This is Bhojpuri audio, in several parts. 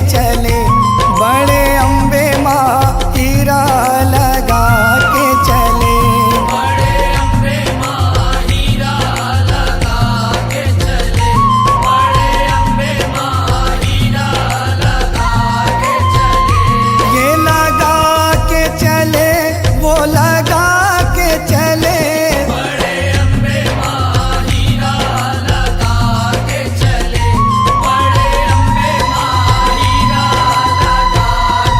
चले, बड़े अम्बे माँ हीरा लगा के चले। बड़े अम्बे माँ हीरा लगा के चले, बड़े अम्बे माँ हीरा लगा के चले। ये लगा के चले, वो लगा के चले। बड़े अम्बे माँ हीरा लगा के चले, बड़े अम्बे माँ हीरा लगा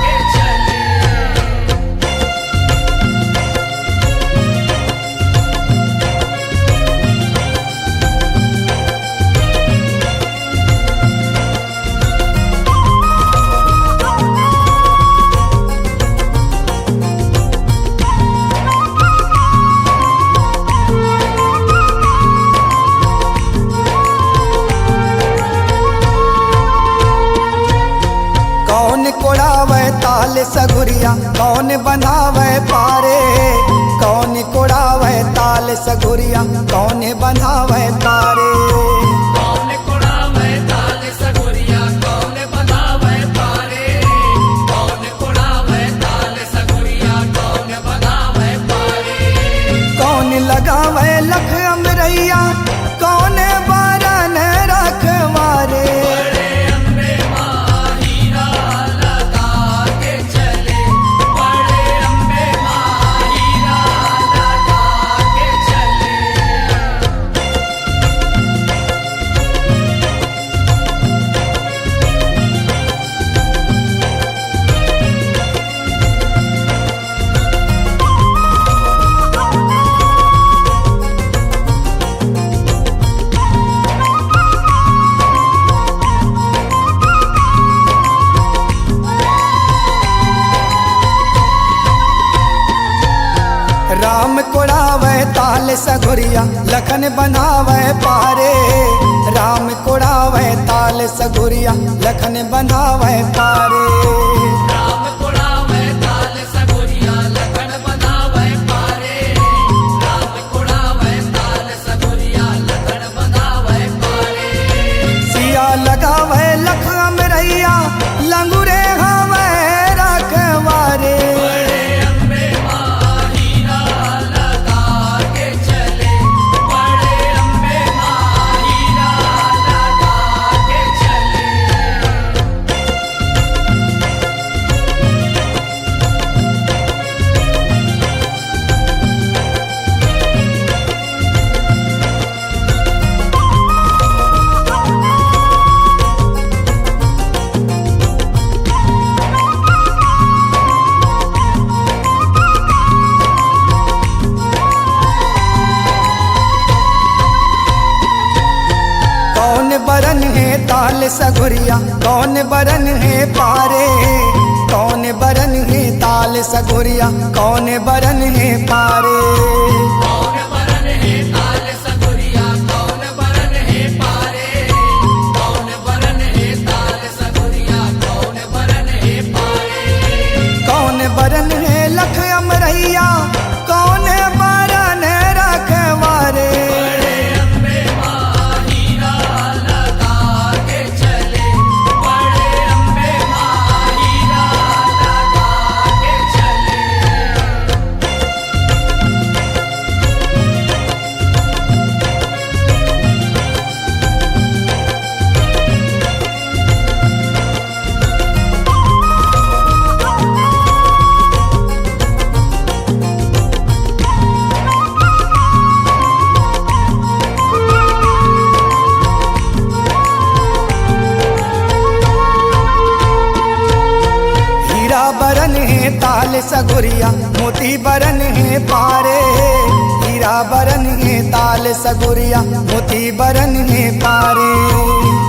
के चले। कौन कोड़ावे ताल सगुरिया, कौन बंधावे पारे। कौन कोड़ावे ताल सगुरिया, कौन बंधावे पारे। कौन कुड़ावे ताल सगुरिया, कौन बंधावे पारे। कौन कुड़ावे ताल सगुरिया, कौन बंधावे पारे। कौन लगावे लख अमरैया, कौन बारन रखवारे। बड़े अम्बे माँ हीरा लगा के चले, बड़े अम्बे माँ हीरा लगा के चले। राम कोड़ावे ताल सगुरिया, लखन बंधावे पारे। राम कोड़ावे ताल सगुरिया, लखन बंधावे पारे। राम कुड़ावे ताल सगुरिया, लखन बंधावे पारे। राम कुड़ावे ताल सगुरिया, लखन बंधावे पारे। सिया लगावे लख अमरैया, लंगुरे हवे रखवारे। बड़े अम्बे माँ हीरा लगा के चले, बड़े अम्बे माँ हीरा लगा के चले। कौन बरन है ताल सगुरिया, कौन बरन है पारे। कौन बरन है ताल सगुरिया, कौन बरन है पारे। कौन बरन है ताल सगुरिया, कौन बरन है पारे। कौन बरन है ताल सगुरिया, कौन बरन है पारे। कौन बरन है लख अमरैया, कौन बरन रखवारे। बड़े अम्बे माँ हीरा लगा के चले, बड़े अम्बे माँ हीरा लगा के चले। हीरा बरन है ताल सगुरिया, मोती बरन है पारे। हीरा बरन है ताल सगुरिया, मोती बरन है पारे।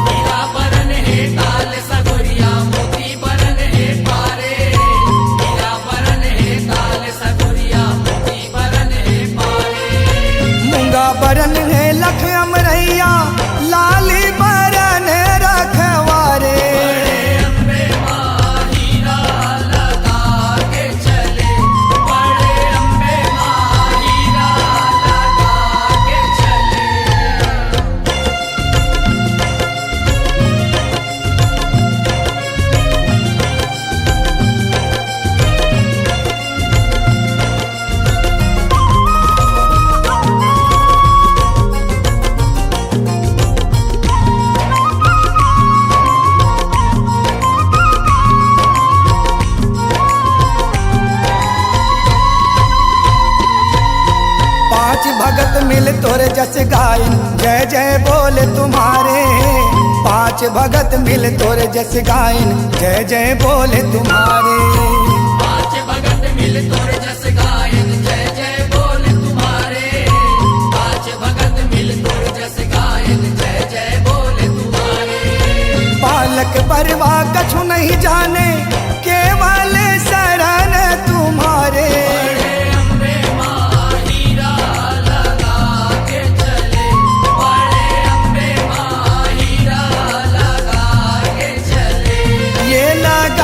हीरा बरन है ताल सगुरिया, मोती बरन है पारे। हीरा बरन है ताल सगुरिया, मोती बरन है पारे। मूंगा बरन है लख अमरैया, लाली बरन रखवारे। बड़े अम्बे माँ हीरा लगा के चले, बड़े अम्बे माँ हीरा लगा के चले। तोरे जस गायन जय जय बोले तुम्हारे। पांच भगत मिल तोरे जस गायन जय जय बोले तुम्हारे। पांच भगत मिल तोर जस गायन जय जय बोले तुम्हारे। पांच भगत मिल तोर जस गायन जय जय बोले तुम्हारे। बालक बरवा कछु नहीं जाने केवल शरण तुम्हारे। बड़े अम्बे माँ हीरा लगा के चले। बड़े अम्बे माँ हीरा लगा के चले। ये लगा